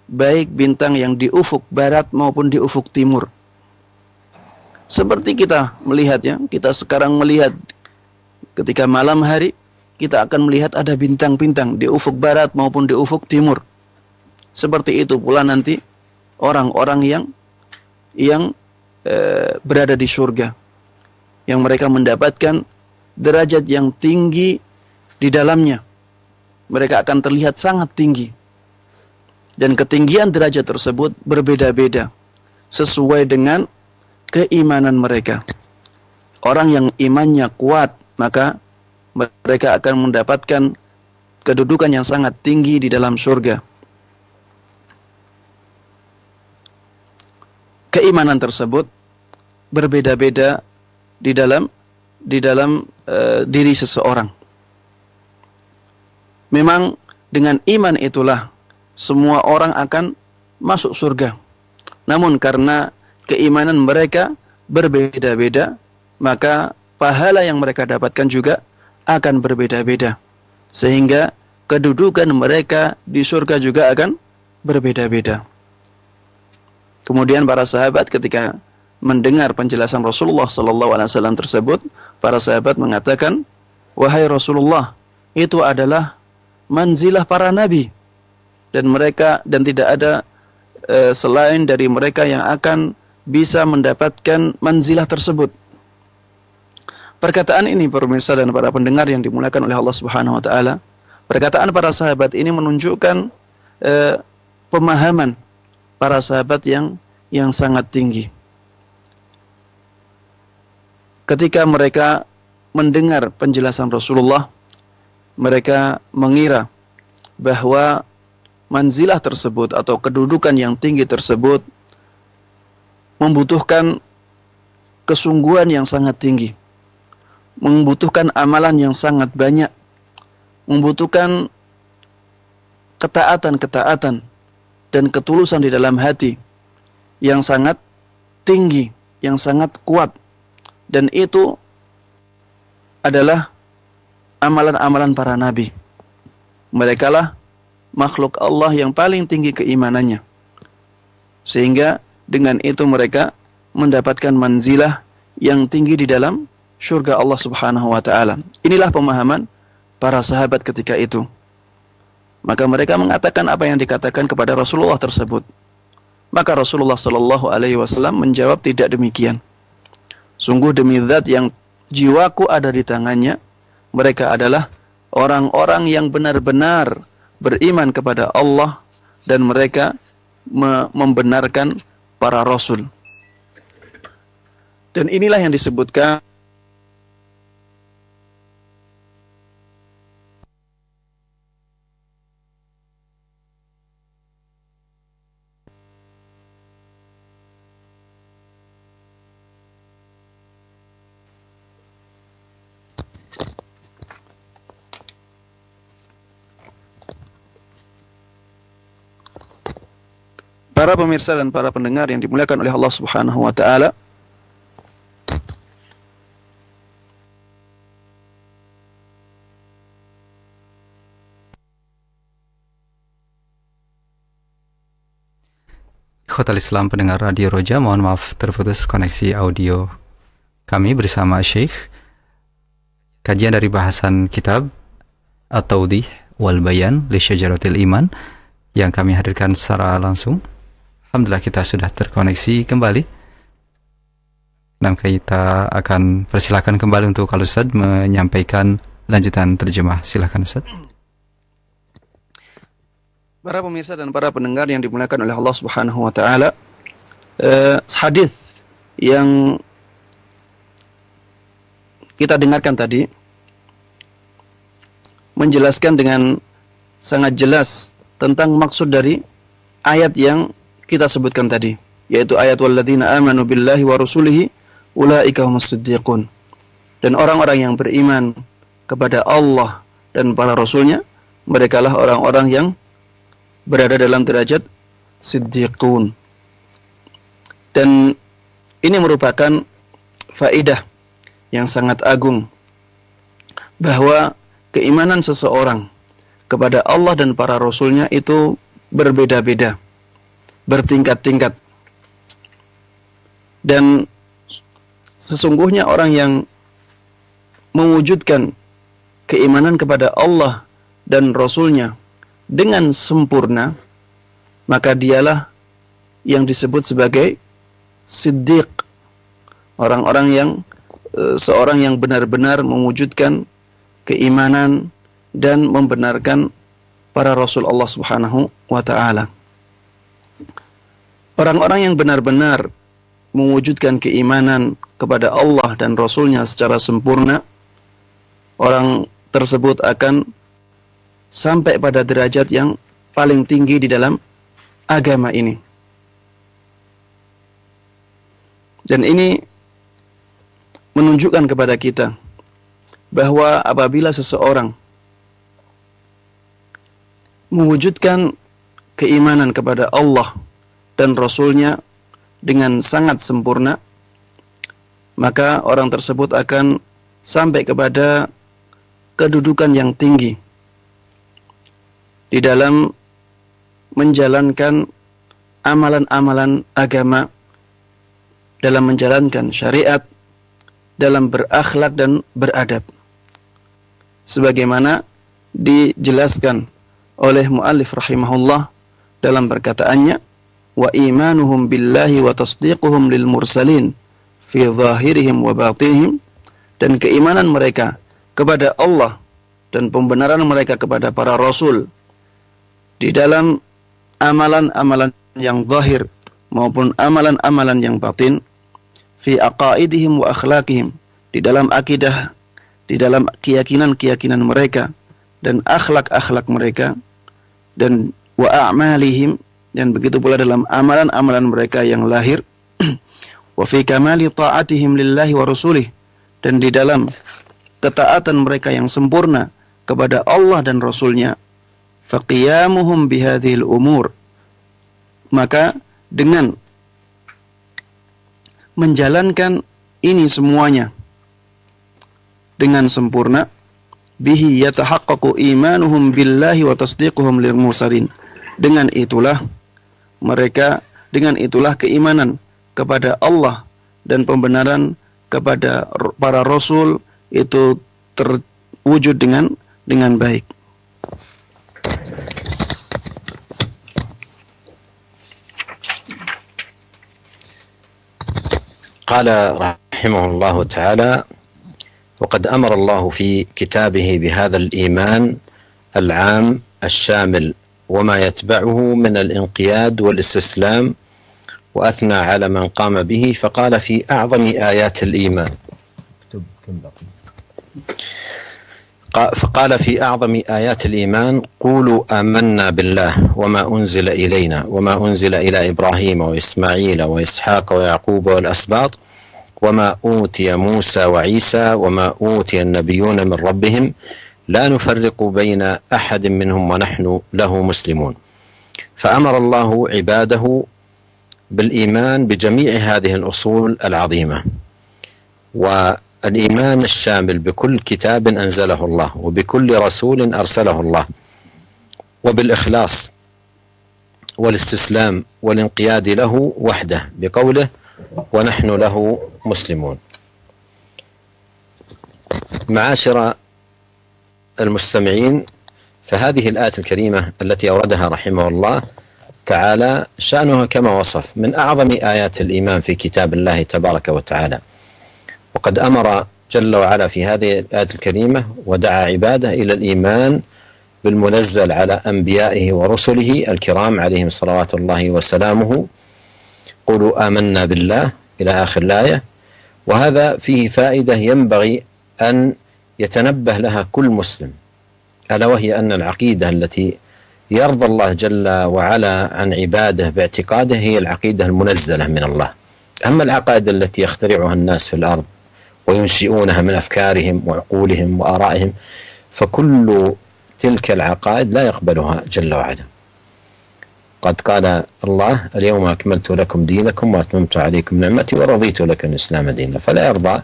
baik bintang yang di ufuk barat maupun di ufuk timur. Seperti kita melihatnya, kita sekarang melihat ketika malam hari, kita akan melihat ada bintang-bintang di ufuk barat maupun di ufuk timur. Seperti itu pula nanti orang-orang yang berada di surga, yang mereka mendapatkan derajat yang tinggi di dalamnya. Mereka akan terlihat sangat tinggi. Dan ketinggian derajat tersebut berbeda-beda sesuai dengan keimanan mereka. Orang yang imannya kuat, maka mereka akan mendapatkan kedudukan yang sangat tinggi di dalam surga. Keimanan tersebut berbeda-beda di dalam diri seseorang. Memang dengan iman itulah semua orang akan masuk surga. Namun karena keimanan mereka berbeda-beda, maka pahala yang mereka dapatkan juga akan berbeda-beda. Sehingga kedudukan mereka di surga juga akan berbeda-beda. Kemudian para sahabat ketika mendengar penjelasan Rasulullah SAW tersebut, para sahabat mengatakan, wahai Rasulullah, itu adalah manzilah para nabi, dan tidak ada selain dari mereka yang akan bisa mendapatkan manzilah tersebut. Perkataan ini pemirsa dan para pendengar yang dimuliakan oleh Allah Subhanahu wa taala, perkataan para sahabat ini menunjukkan pemahaman para sahabat yang sangat tinggi. Ketika mereka mendengar penjelasan Rasulullah, mereka mengira bahwa manzilah tersebut atau kedudukan yang tinggi tersebut membutuhkan kesungguhan yang sangat tinggi, membutuhkan amalan yang sangat banyak, membutuhkan ketaatan-ketaatan dan ketulusan di dalam hati yang sangat tinggi, yang sangat kuat. Dan itu adalah amalan-amalan para nabi. Mereka lah makhluk Allah yang paling tinggi keimanannya. Sehingga dengan itu mereka mendapatkan manzilah yang tinggi di dalam surga Allah Subhanahu wa taala. Inilah pemahaman para sahabat ketika itu. Maka mereka mengatakan apa yang dikatakan kepada Rasulullah tersebut. Maka Rasulullah sallallahu alaihi wasallam menjawab, tidak demikian. Sungguh demi zat yang jiwaku ada di tangannya, mereka adalah orang-orang yang benar-benar beriman kepada Allah dan mereka membenarkan para rasul. Dan inilah yang disebutkan para pemirsa dan para pendengar yang dimuliakan oleh Allah Subhanahu wa taala. Ikhwatal Islam pendengar Radio Roja, mohon maaf terputus koneksi audio kami bersama Syekh. Kajian dari bahasan kitab At-Tawdih wal Bayan li Syajaratil Iman yang kami hadirkan secara langsung. Alhamdulillah kita sudah terkoneksi kembali. Dan kita akan persilakan kembali untuk kalau Ustaz menyampaikan lanjutan terjemah. Silakan Ustaz. Para pemirsa dan para pendengar yang dimuliakan oleh Allah Subhanahu wa taala, hadis yang kita dengarkan tadi menjelaskan dengan sangat jelas tentang maksud dari ayat yang kita sebutkan tadi, yaitu ayat walladzina amanu billahi wa rusulihi ulaika humus siddiqun. Dan orang-orang yang beriman kepada Allah dan para rasulnya, merekalah orang-orang yang berada dalam derajat siddiqun. Dan ini merupakan faedah yang sangat agung bahwa keimanan seseorang kepada Allah dan para rasulnya itu berbeda-beda, bertingkat-tingkat. Dan sesungguhnya orang yang mewujudkan keimanan kepada Allah dan Rasulnya dengan sempurna, maka dialah yang disebut sebagai siddiq. Orang-orang yang seorang yang benar-benar mewujudkan keimanan dan membenarkan para Rasul Allah Subhanahu wa ta'ala. Orang-orang yang benar-benar mewujudkan keimanan kepada Allah dan Rasulnya secara sempurna, orang tersebut akan sampai pada derajat yang paling tinggi di dalam agama ini. Dan ini menunjukkan kepada kita bahwa apabila seseorang mewujudkan keimanan kepada Allah dan Rasulnya dengan sangat sempurna, maka orang tersebut akan sampai kepada kedudukan yang tinggi di dalam menjalankan amalan-amalan agama, dalam menjalankan syariat, dalam berakhlak dan beradab. Sebagaimana dijelaskan oleh muallif rahimahullah dalam perkataannya, wa imanuhum billahi wa tasdiquhum lil mursalin fi zahirihim wa batinihim, dan keimanan mereka kepada Allah dan pembenaran mereka kepada para rasul di dalam amalan-amalan yang zahir maupun amalan-amalan yang batin, fi aqaidihim wa akhlaqihim, di dalam akidah, di dalam keyakinan-keyakinan mereka dan akhlak-akhlak mereka, dan wa a'malihim, dan begitu pula dalam amalan-amalan mereka yang lahir, wa fi kamali ta'atihim lillahi wa rasulih, dan di dalam ketaatan mereka yang sempurna kepada Allah dan Rasulnya, faqiyamuhum bihadhil umur, maka dengan menjalankan ini semuanya dengan sempurna, bihi yatahaqqaqu imanuhum billahi wa tasdiquhum lil mursalin, dengan itulah mereka, dengan itulah keimanan kepada Allah dan pembenaran kepada para rasul itu terwujud dengan baik. قال رحمه الله تعالى: وقد أمر الله في كتابه بهذا الإيمان العام الشامل وما يتبعه من الانقياد والاستسلام، وأثنى على من قام به فقال في أعظم آيات الإيمان آيات الإيمان: قولوا آمنا بالله وما أنزل إلينا وما أنزل إلى إبراهيم وإسماعيل وإسحاق ويعقوب والأسباط وما أوتي موسى وعيسى وما أوتي النبيون من ربهم لا نفرق بين أحد منهم ونحن له مسلمون. فأمر الله عباده بالإيمان بجميع هذه الأصول العظيمة، والإيمان الشامل بكل كتاب أنزله الله وبكل رسول أرسله الله، وبالإخلاص والاستسلام والانقياد له وحده بقوله: ونحن له مسلمون. معاشر المستمعين، فهذه الآية الكريمة التي أوردها رحمه الله تعالى شأنها كما وصف من أعظم آيات الإيمان في كتاب الله تبارك وتعالى، وقد أمر جل وعلا في هذه الآية الكريمة ودعا عباده إلى الإيمان بالمنزل على أنبيائه ورسله الكرام عليهم صلوات الله وسلامه: قولوا آمنا بالله إلى آخر الآية. وهذا فيه فائدة ينبغي أن يتنبه لها كل مسلم، ألا وهي أن العقيدة التي يرضى الله جل وعلا عن عباده باعتقاده هي العقيدة المنزلة من الله. أما العقائد التي يخترعها الناس في الأرض وينشئونها من أفكارهم وعقولهم وآرائهم، فكل تلك العقائد لا يقبلها جل وعلا. قد قال الله: اليوم أكملت لكم دينكم وأتممت عليكم نعمتي ورضيت لكم الإسلام دينا. فلا يرضى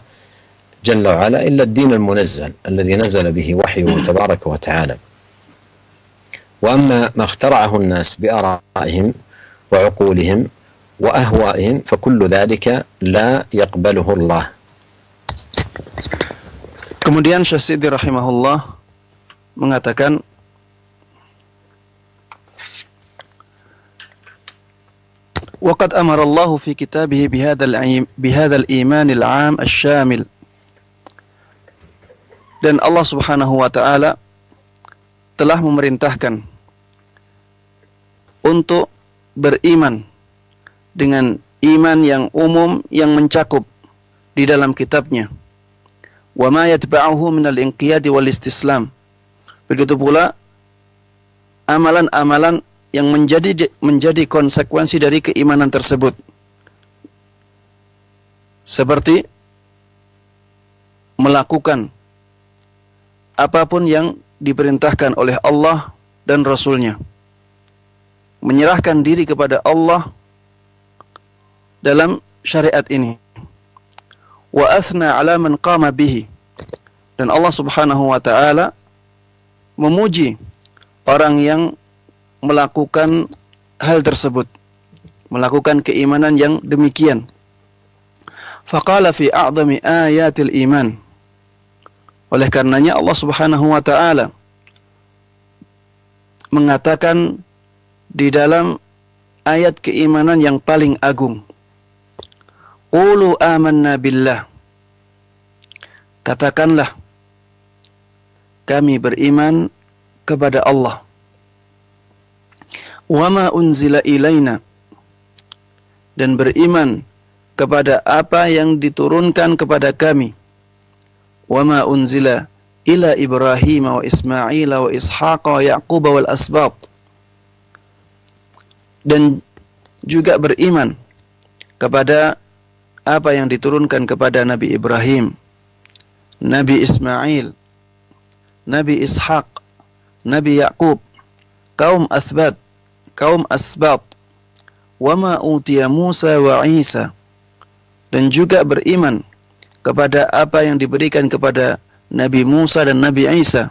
جل وعلا إلا الدين المنزل الذي نزل به وحيه تبارك وتعالى. وأما ما اخترعه الناس بآرائهم وعقولهم وأهوائهم فكل ذلك لا يقبله الله. Kemudian Syekh Sidi rahimahullah mengatakan, وقد أمر الله في كتابه بهذا الإيمان العام الشامل. Dan Allah Subhanahu wa taala telah memerintahkan untuk beriman dengan iman yang umum yang mencakup di dalam kitabnya. Wa ma yatba'uhu min al-inqiyad wal istislam. Begitu pula amalan-amalan yang menjadi konsekuensi dari keimanan tersebut, seperti melakukan apapun yang diperintahkan oleh Allah dan Rasul-Nya, menyerahkan diri kepada Allah dalam syariat ini. Wa athna ala man qama bihi. Dan Allah Subhanahu wa taala memuji orang yang melakukan hal tersebut, melakukan keimanan yang demikian. Faqala fi a'zami ayatil iman. Oleh karenanya Allah Subhanahu wa taala mengatakan di dalam ayat keimanan yang paling agung, Qulu amanna billah. Katakanlah, kami beriman kepada Allah. Wa ma unzila ilaina. Dan beriman kepada apa yang diturunkan kepada kami. Wa ma unzila ila Ibrahim wa Ismail wa Ishaq wa Yaqub wal asbab. Dan juga beriman kepada apa yang diturunkan kepada Nabi Ibrahim, Nabi Ismail, Nabi Ishaq, Nabi Yaqub, kaum asbat, kaum asbab, wa ma utiya Musa wa Isa. Dan juga beriman kepada apa yang diberikan kepada Nabi Musa dan Nabi Isa.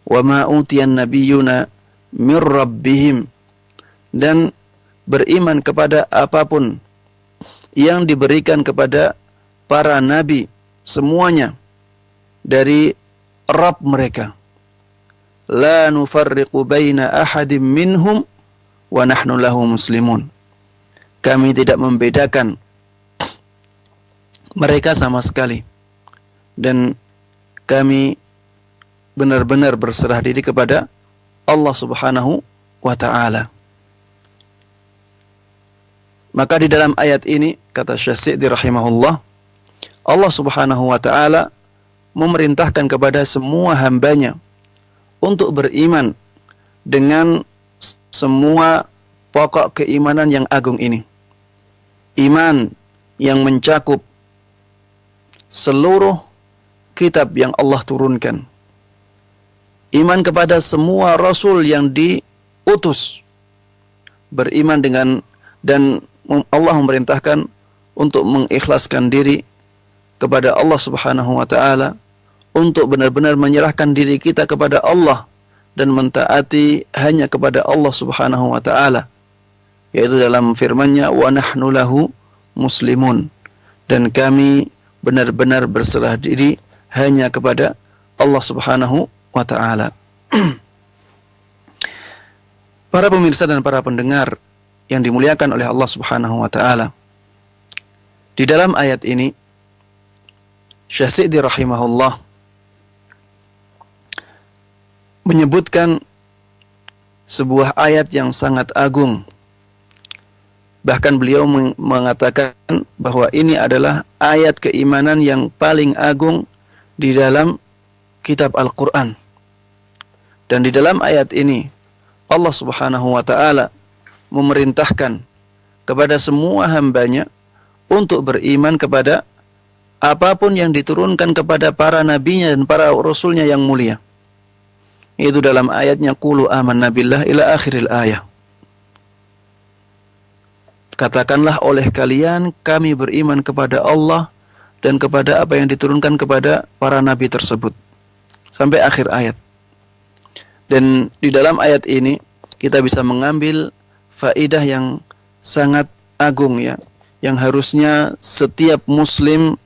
Wa ma utiya an-nabiyyuna min rabbihim. Dan beriman kepada apapun yang diberikan kepada para nabi semuanya dari Rabb mereka. La nufarriqu baina ahadim minhum wa nahnu lahu muslimun. Kami tidak membedakan mereka sama sekali, dan kami benar-benar berserah diri kepada Allah Subhanahu wa ta'ala. Maka di dalam ayat ini, kata Syekh Sa'di rahimahullah, Allah Subhanahu wa ta'ala memerintahkan kepada semua hambanya untuk beriman dengan semua pokok keimanan yang agung ini. Iman yang mencakup seluruh kitab yang Allah turunkan. Iman kepada semua rasul yang diutus. Beriman dengan, dan Allah memerintahkan untuk mengikhlaskan diri kepada Allah Subhanahu wa ta'ala, untuk benar-benar menyerahkan diri kita kepada Allah dan mentaati hanya kepada Allah Subhanahu wa ta'ala, yaitu dalam firman-Nya, wa nahnu lahu muslimun, dan kami benar-benar berserah diri hanya kepada Allah Subhanahu wa ta'ala. Para pemirsa dan para pendengar yang dimuliakan oleh Allah Subhanahu wa ta'ala, di dalam ayat ini Syekh Sa'di rahimahullah menyebutkan sebuah ayat yang sangat agung. Bahkan beliau mengatakan bahwa ini adalah ayat keimanan yang paling agung di dalam kitab Al-Quran. Dan di dalam ayat ini Allah Subhanahu wa ta'ala memerintahkan kepada semua hambanya untuk beriman kepada apapun yang diturunkan kepada para nabinya dan para rasulnya yang mulia. Itu dalam ayatnya, qulu amanna billah ila akhiril ayah. Katakanlah oleh kalian, kami beriman kepada Allah dan kepada apa yang diturunkan kepada para nabi tersebut, sampai akhir ayat. Dan di dalam ayat ini kita bisa mengambil faidah yang sangat agung, ya, yang harusnya setiap muslim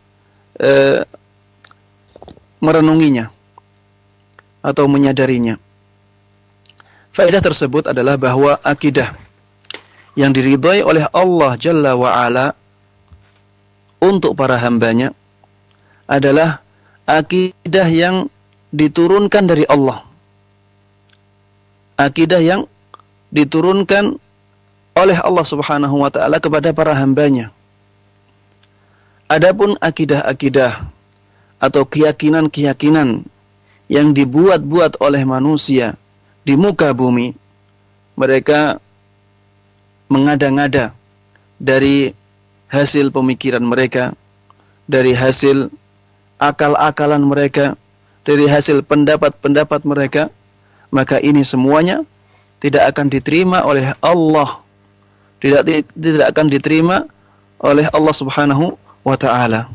merenunginya atau menyadarinya. Faedah tersebut adalah bahwa akidah yang diridhai oleh Allah Jalla wa'ala untuk para hambanya adalah akidah yang diturunkan dari Allah. Akidah yang diturunkan oleh Allah Subhanahu wa ta'ala kepada para hambanya. Adapun akidah-akidah atau keyakinan-keyakinan yang dibuat-buat oleh manusia di muka bumi, mereka mengada-ngada dari hasil pemikiran mereka, dari hasil akal-akalan mereka, dari hasil pendapat-pendapat mereka, maka ini semuanya tidak akan diterima oleh Allah, tidak akan diterima oleh Allah Subhanahu wa ta'ala.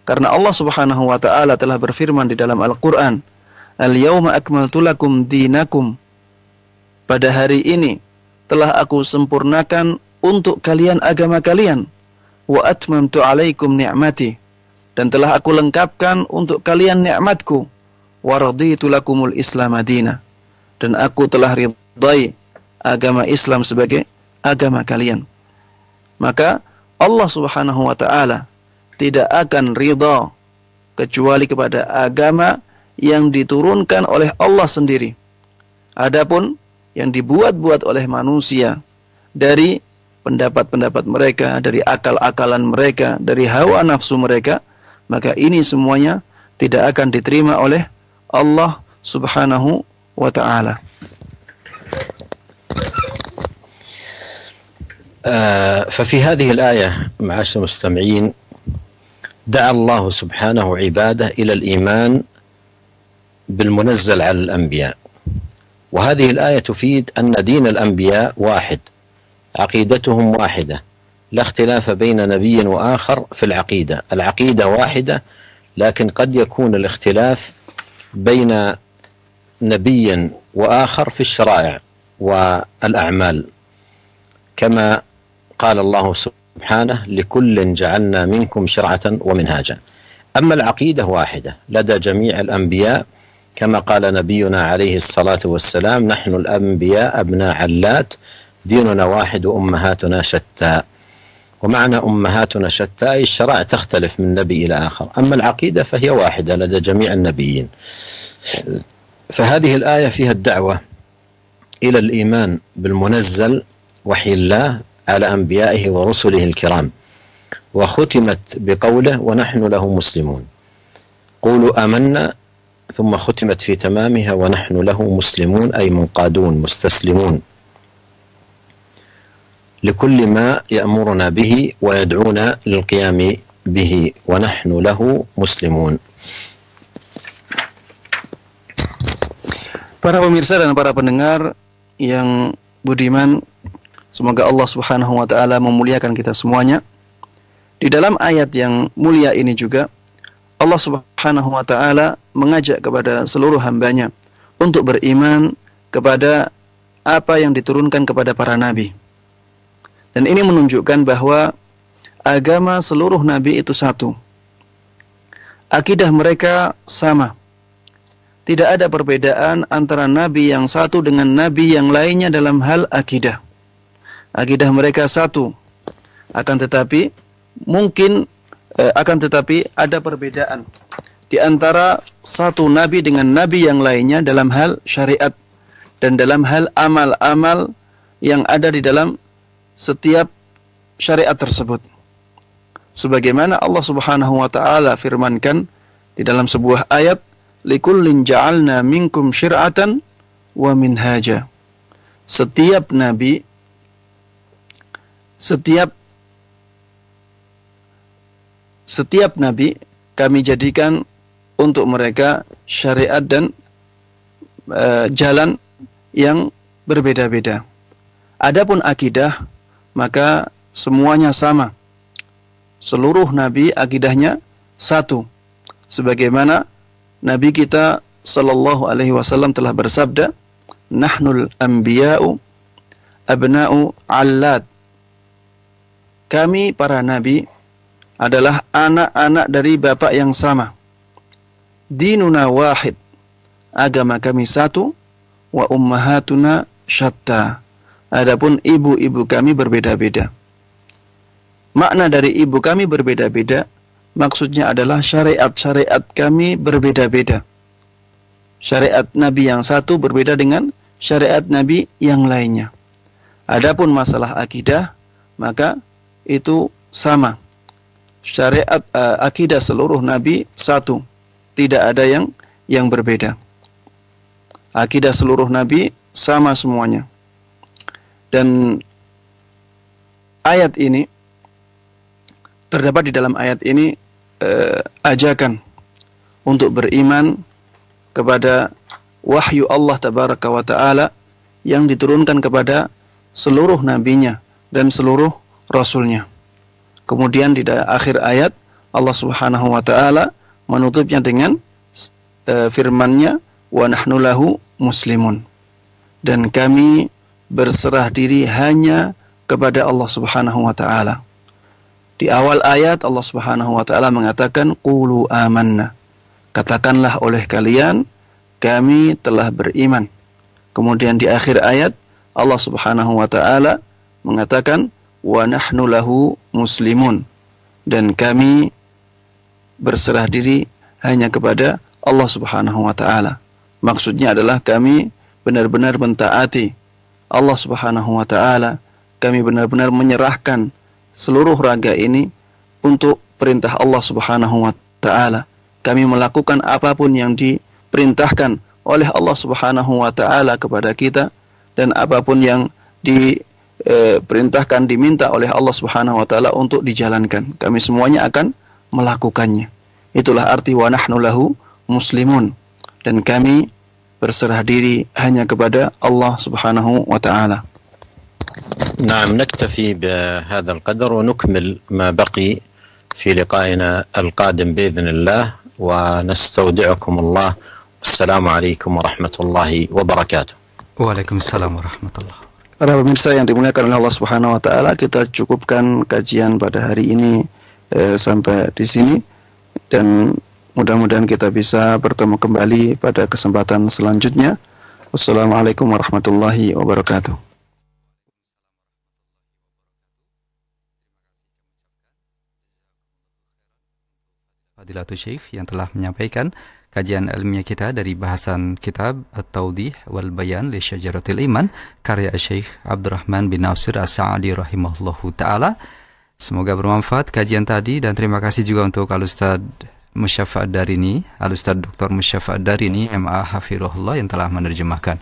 Karena Allah Subhanahu wa ta'ala telah berfirman di dalam Al-Quran, Al-yawma akmaltu lakum dinakum, pada hari ini telah aku sempurnakan untuk kalian agama kalian, wa atmamtu alaikum ni'mati, dan telah aku lengkapkan untuk kalian nikmatku, wa raditu lakumul islam madina, dan aku telah ridai agama Islam sebagai agama kalian. Maka Allah Subhanahu wa ta'ala tidak akan ridha kecuali kepada agama yang diturunkan oleh Allah sendiri. Adapun yang dibuat-buat oleh manusia dari pendapat-pendapat mereka, dari akal-akalan mereka, dari hawa nafsu mereka, maka ini semuanya tidak akan diterima oleh Allah Subhanahu wa ta'ala. ففي هذه الآية معاشر المستمعين دعا الله سبحانه عباده إلى الإيمان بالمنزل على الأنبياء، وهذه الآية تفيد أن دين الأنبياء واحد، عقيدتهم واحدة، لا اختلاف بين نبي وآخر في العقيدة. العقيدة واحدة، لكن قد يكون الاختلاف بين نبي وآخر في الشرائع والأعمال، كما قال الله سبحانه لكل جعلنا منكم شرعة ومنهاجا. أما العقيدة واحدة لدى جميع الأنبياء كما قال نبينا عليه الصلاة والسلام: نحن الأنبياء أبناء علات ديننا واحد وأمهاتنا شتى. ومعنى أمهاتنا شتى أي الشرائع تختلف من نبي إلى آخر، أما العقيدة فهي واحدة لدى جميع النبيين. فهذه الآية فيها الدعوة إلى الإيمان بالمنزل وحي الله على أنبيائه ورسله الكرام، وختمت بقوله: ونحن له مسلمون. قولوا آمنا، ثم ختمت في تمامها: ونحن له مسلمون، أي منقادون مستسلمون لكل ما يأمرنا به ويدعونا للقيام به، ونحن له مسلمون. Para pemirsa dan para pendengar yang budiman, semoga Allah Subhanahu wa taala memuliakan kita semuanya. Di dalam ayat yang mulia ini juga Allah Subhanahu wa taala mengajak kepada seluruh hambanya untuk beriman kepada apa yang diturunkan kepada para nabi. Dan ini menunjukkan bahwa agama seluruh nabi itu satu. Akidah mereka sama. Tidak ada perbedaan antara nabi yang satu dengan nabi yang lainnya dalam hal akidah. Akidah mereka satu. Akan tetapi ada perbedaan di antara satu nabi dengan nabi yang lainnya dalam hal syariat dan dalam hal amal-amal yang ada di dalam setiap syariat tersebut. Sebagaimana Allah Subhanahu wa taala firmankan di dalam sebuah ayat, likullin ja'alna minkum syir'atan wa minhaja. Setiap nabi kami jadikan untuk mereka syariat dan jalan yang berbeda-beda. Adapun akidah, maka semuanya sama. Seluruh nabi akidahnya satu. Sebagaimana Nabi kita sallallahu alaihi wasallam telah bersabda, "Nahnul anbiya'u abna'u 'allat." Kami para nabi adalah anak-anak dari bapak yang sama. Dinuna wahid. Agama kami satu, wa ummahatuna syatta. Adapun ibu-ibu kami berbeda-beda. Makna dari ibu kami berbeda-beda, maksudnya adalah syariat-syariat kami berbeda-beda. Syariat Nabi yang satu berbeda dengan syariat Nabi yang lainnya. Adapun masalah akidah, maka itu sama. Syariat akidah seluruh Nabi satu. Tidak ada yang berbeda. Akidah seluruh Nabi sama semuanya. Dan ayat ini, terdapat di dalam ayat ini ajakan untuk beriman kepada wahyu Allah Tabaraka wa Ta'ala yang diturunkan kepada seluruh nabinya dan seluruh rasulnya. Kemudian di akhir ayat Allah Subhanahu wa Ta'ala menutupnya dengan firman-Nya, wa nahnu lahu muslimun. Dan kami berserah diri hanya kepada Allah Subhanahu wa Ta'ala. Di awal ayat Allah Subhanahu wa taala mengatakan qulu amanna. Katakanlah oleh kalian kami telah beriman. Kemudian di akhir ayat Allah Subhanahu wa taala mengatakan wa nahnu lahu muslimun. Dan kami berserah diri hanya kepada Allah Subhanahu wa taala. Maksudnya adalah kami benar-benar mentaati Allah Subhanahu wa taala. Kami benar-benar menyerahkan seluruh raga ini untuk perintah Allah Subhanahu wa taala. Kami melakukan apapun yang diperintahkan oleh Allah Subhanahu wa taala kepada kita, dan apapun yang diperintahkan diminta oleh Allah Subhanahu wa taala untuk dijalankan. Kami semuanya akan melakukannya. Itulah arti wa nahnu lahu muslimun. Dan kami berserah diri hanya kepada Allah Subhanahu wa taala. نعم، نكتفي بهذا القدر ونكمل ما بقي في لقائنا القادم بإذن الله، ونستودعكم الله. السلام عليكم ورحمة الله وبركاته. Waalaikumsalam warahmatullahi wabarakatuh. Para pemirsa yang dimuliakan oleh Allah Subhanahu wa taala, kita cukupkan kajian pada hari ini sampai di sini, dan mudah-mudahan kita bisa bertemu kembali pada kesempatan selanjutnya. Wassalamualaikum warahmatullahi wabarakatuh. Fadilatul Syekh yang telah menyampaikan kajian ilmiah kita dari bahasan kitab At-Tawdih wal Bayan li Syajaratil Iman karya Syekh Abdurrahman bin Nasir As-Sa'di rahimahullahu taala. Semoga bermanfaat kajian tadi, dan terima kasih juga untuk Al-Ustaz Musyafa Ad-Darini, Al-Ustaz Dr. Musyafa Ad-Darini MA Hafirullah yang telah menerjemahkan.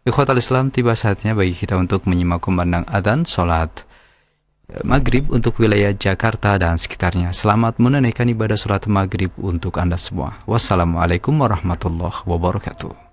Ikhwatal Islam, tiba saatnya bagi kita untuk menyimak kumandang adzan salat Maghrib untuk wilayah Jakarta dan sekitarnya. Selamat menunaikan ibadah salat Maghrib untuk Anda semua. Wassalamualaikum warahmatullahi wabarakatuh.